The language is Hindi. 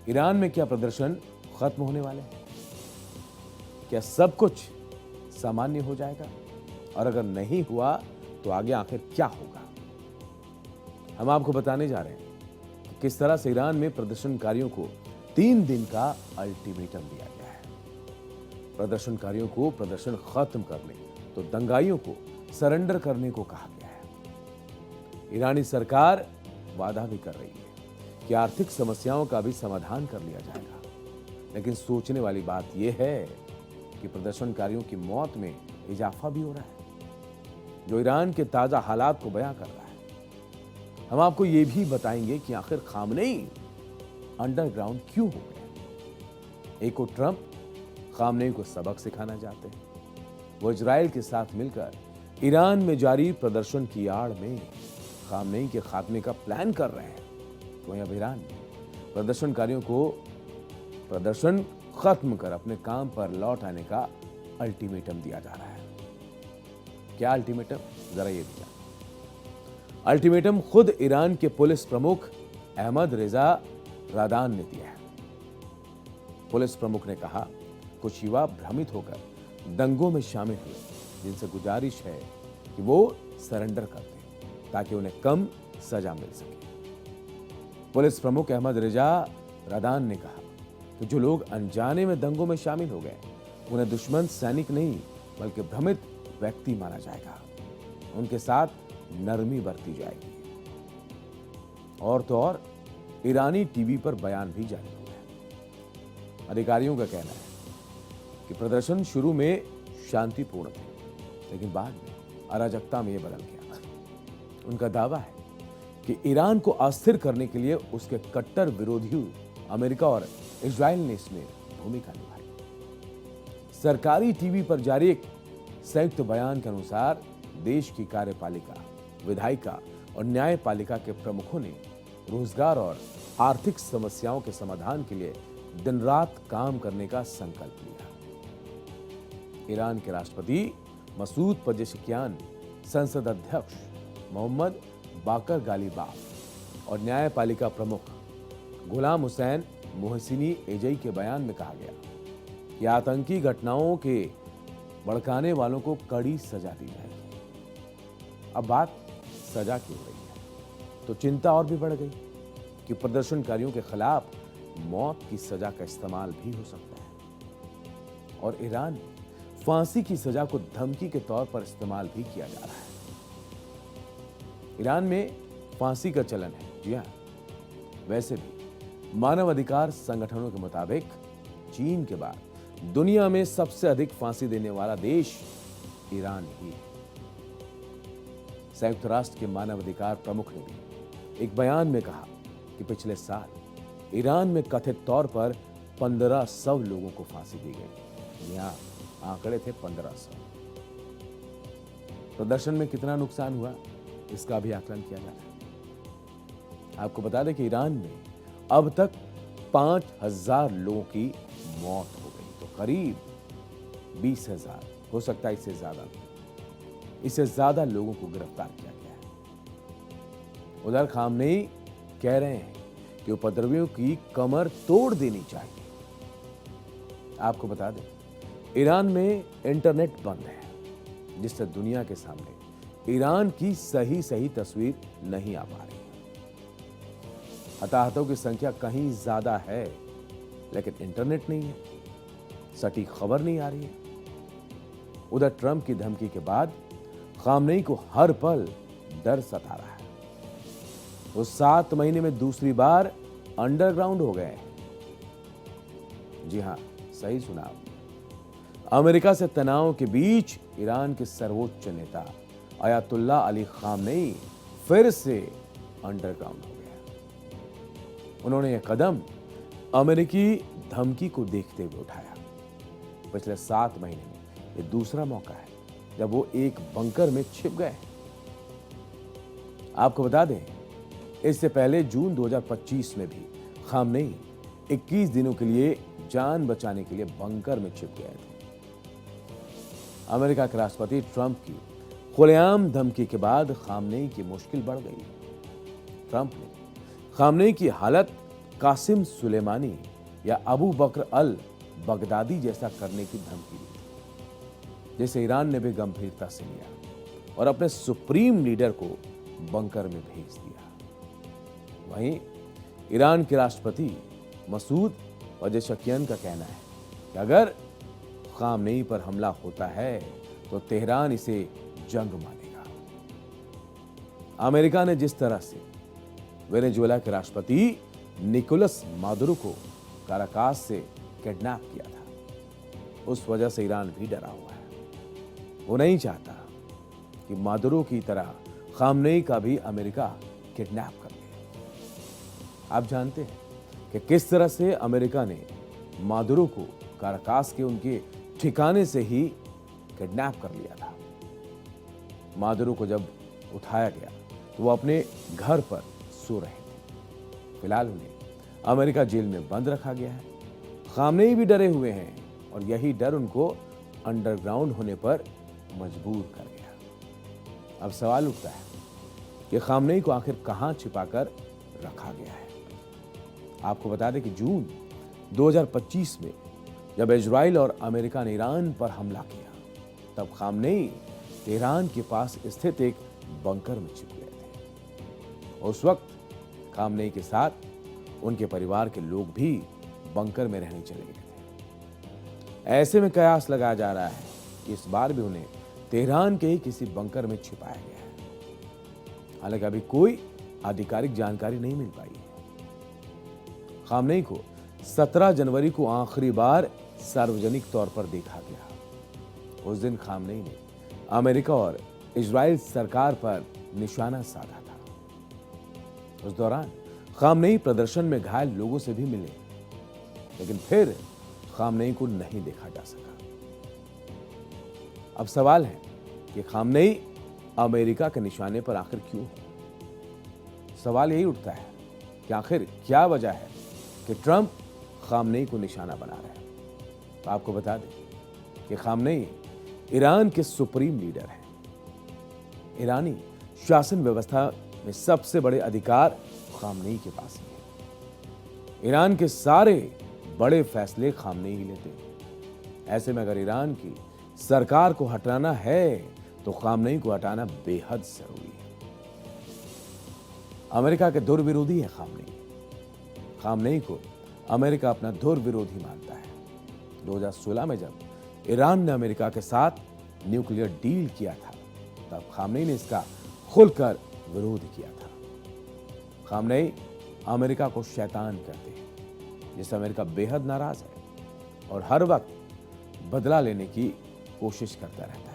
ईरान में क्या प्रदर्शन खत्म होने वाले हैं? क्या सब कुछ सामान्य हो जाएगा? और अगर नहीं हुआ तो आगे आखिर क्या होगा? हम आपको बताने जा रहे हैं कि किस तरह से ईरान में प्रदर्शनकारियों को 3 दिन का अल्टीमेटम दिया गया है। प्रदर्शनकारियों को प्रदर्शन खत्म करने तो दंगाइयों को सरेंडर करने को कहा गया है। ईरानी सरकार वादा भी कर रही है कि आर्थिक समस्याओं का भी समाधान कर लिया जाएगा, लेकिन सोचने वाली बात यह है कि प्रदर्शनकारियों की मौत में इजाफा भी हो रहा है, जो ईरान के ताजा हालात को बयां कर रहा है। हम आपको यह भी बताएंगे कि आखिर खामनेई अंडरग्राउंड क्यों हो गए। एक को ट्रंप खामनेई को सबक सिखाना चाहते हैं, वो इजराइल के साथ मिलकर ईरान में जारी प्रदर्शन की आड़ में खामनेई के खात्मे का प्लान कर रहे हैं। वहीं अब ईरान में प्रदर्शनकारियों को प्रदर्शन खत्म कर अपने काम पर लौट आने का अल्टीमेटम दिया जा रहा है। क्या अल्टीमेटम, जरा ये दिया। अल्टीमेटम खुद ईरान के पुलिस प्रमुख अहमद रेजा रादान ने दिया है। पुलिस प्रमुख ने कहा, कुछ युवा भ्रमित होकर दंगों में शामिल हुए, जिनसे गुजारिश है कि वो सरेंडर कर दें ताकि उन्हें कम सजा मिल सके। पुलिस प्रमुख अहमद रेजा रादान ने कहा कि जो लोग अनजाने में दंगों में शामिल हो गए, उन्हें दुश्मन सैनिक नहीं बल्कि भ्रमित व्यक्ति माना जाएगा। उनके साथ नरमी बरती जाएगी। और तो और ईरानी टीवी पर बयान भी जारी हुए हैं। अधिकारियों का कहना है कि प्रदर्शन शुरू में शांतिपूर्ण थे, लेकिन बाद में अराजकता में यह बदल गया। उनका दावा है कि ईरान को अस्थिर करने के लिए उसके कट्टर विरोधियों अमेरिका और इजराइल ने इसमें भूमिका निभाई। सरकारी टीवी पर जारी एक संयुक्त बयान के अनुसार देश की कार्यपालिका, विधायिका और न्यायपालिका के प्रमुखों ने रोजगार और आर्थिक समस्याओं के समाधान के लिए दिन रात काम करने का संकल्प लिया। ईरान के राष्ट्रपति मसूद पेजेश्कियान, संसद अध्यक्ष मोहम्मद बाकर गालिबाफ और न्यायपालिका प्रमुख गुलाम हुसैन मोहसिनी एजई के बयान में कहा गया कि आतंकी घटनाओं के भड़काने वालों को कड़ी सजा दी जाएगी। अब बात सजा की हो रही है तो चिंता और भी बढ़ गई कि प्रदर्शनकारियों के खिलाफ मौत की सजा का इस्तेमाल भी हो सकता है। और ईरान में फांसी की सजा को धमकी के तौर पर इस्तेमाल भी किया जा रहा है। ईरान में फांसी का चलन है, जी हां। वैसे भी मानवाधिकार संगठनों के मुताबिक चीन के बाद दुनिया में सबसे अधिक फांसी देने वाला देश ईरान ही है। संयुक्त राष्ट्र के मानवाधिकार प्रमुख ने भी एक बयान में कहा कि पिछले साल ईरान में कथित तौर पर 1500 लोगों को फांसी दी गई। यहां आंकड़े थे 1500। प्रदर्शन में कितना नुकसान हुआ, इसका भी आकलन किया जा रहा है। आपको बता दें कि ईरान में अब तक 5000 लोगों की मौत हो गई, तो करीब 20,000, हो सकता है इससे ज्यादा लोगों को गिरफ्तार किया गया है। उधर खामनेई कह रहे हैं कि उपद्रवियों की कमर तोड़ देनी चाहिए। आपको बता दें, ईरान में इंटरनेट बंद है, जिससे दुनिया के सामने ईरान की सही तस्वीर नहीं आ पा रही है। हताहतों की संख्या कहीं ज्यादा है, लेकिन इंटरनेट नहीं है, सटीक खबर नहीं आ रही है। उधर ट्रंप की धमकी के बाद खामनेई को हर पल डर सता रहा है। वो 7 महीने में दूसरी बार अंडरग्राउंड हो गए। जी हां, सही सुना आपने। अमेरिका से तनाव के बीच ईरान के सर्वोच्च नेता अयातुल्लाह अली खामनेई फिर से अंडरग्राउंड हो गया। उन्होंने यह कदम अमेरिकी धमकी को देखते हुए उठाया। पिछले 7 महीने में यह दूसरा मौका है जब वो एक बंकर में छिप गए। आपको बता दें, इससे पहले जून 2025 में भी खामनेई 21 दिनों के लिए जान बचाने के लिए बंकर में छिप गए थे। अमेरिका के राष्ट्रपति ट्रंप की खुलेआम धमकी के बाद खामनेई की मुश्किल बढ़ गई। ट्रंप ने खामनेई की हालत कासिम सुलेमानी या अबू बकर अल बगदादी जैसा करने की धमकी दी, जिसे ईरान ने भी गंभीरता से लिया और अपने सुप्रीम लीडर को बंकर में भेज दिया। वहीं ईरान के राष्ट्रपति मसूद पजेशकियान का कहना है कि अगर खामनेई पर हमला होता है तो तेहरान इसे जंग मानेगा। अमेरिका ने जिस तरह से वेनेजुएला के राष्ट्रपति निकोलस मादुरो को काराकास से किडनैप किया था, उस वजह से ईरान भी डरा हुआ है। वो नहीं चाहता कि मादुरो की तरह खामनेई का भी अमेरिका किडनैप कर ले। आप जानते हैं कि किस तरह से अमेरिका ने मादुरो को काराकास के उनके ठिकाने से ही किडनैप कर लिया था। मादुरो को जब उठाया गया तो वो अपने घर पर सो रहे थे। फिलहाल उन्हें अमेरिका जेल में बंद रखा गया है। खामनेई भी डरे हुए हैं और यही डर उनको अंडरग्राउंड होने पर मजबूर कर गया। अब सवाल उठता है कि खामनेई को आखिर कहां छिपाकर रखा गया है। आपको बता दें कि जून 2025 में जब इजराइल और अमेरिका ने ईरान पर हमला किया, तब खामनेई तेहरान के पास स्थित एक बंकर में छिप गए थे। उस वक्त खामनेई के साथ उनके परिवार के लोग भी बंकर में रहने चले गए थे। ऐसे में कयास लगाया जा रहा है कि इस बार भी उन्हें तेहरान के ही किसी बंकर में छिपाया गया है। हालांकि अभी कोई आधिकारिक जानकारी नहीं मिल पाई है। खामनेई को 17 जनवरी को आखिरी बार सार्वजनिक तौर पर देखा गया। उस दिन खामनेई ने अमेरिका और इजराइल सरकार पर निशाना साधा था। उस दौरान खामनेई प्रदर्शन में घायल लोगों से भी मिले, लेकिन फिर खामनेई को नहीं देखा जा सका। अब सवाल है कि खामनेई अमेरिका के निशाने पर आखिर क्यों है? सवाल यही उठता है कि आखिर क्या वजह है कि ट्रंप खामनेई को निशाना बना रहे हैं। तो आपको बता दें कि खामनेई ईरान के सुप्रीम लीडर हैं। ईरानी शासन व्यवस्था में सबसे बड़े अधिकार खामनेई के पास ही है। ईरान के सारे बड़े फैसले खामनेई ही लेते हैं। ऐसे में अगर ईरान की सरकार को हटाना है तो खामनेई को हटाना बेहद जरूरी है। अमेरिका के धुर विरोधी है खामनेई। खामनेई को अमेरिका अपना धुर विरोधी मानता है। 2016 में जब ईरान ने अमेरिका के साथ न्यूक्लियर डील किया था, तब खामनेई ने इसका खुलकर विरोध किया था। खामनेई अमेरिका को शैतान कहते हैं, जिससे अमेरिका बेहद नाराज है और हर वक्त बदला लेने की कोशिश करता रहता है।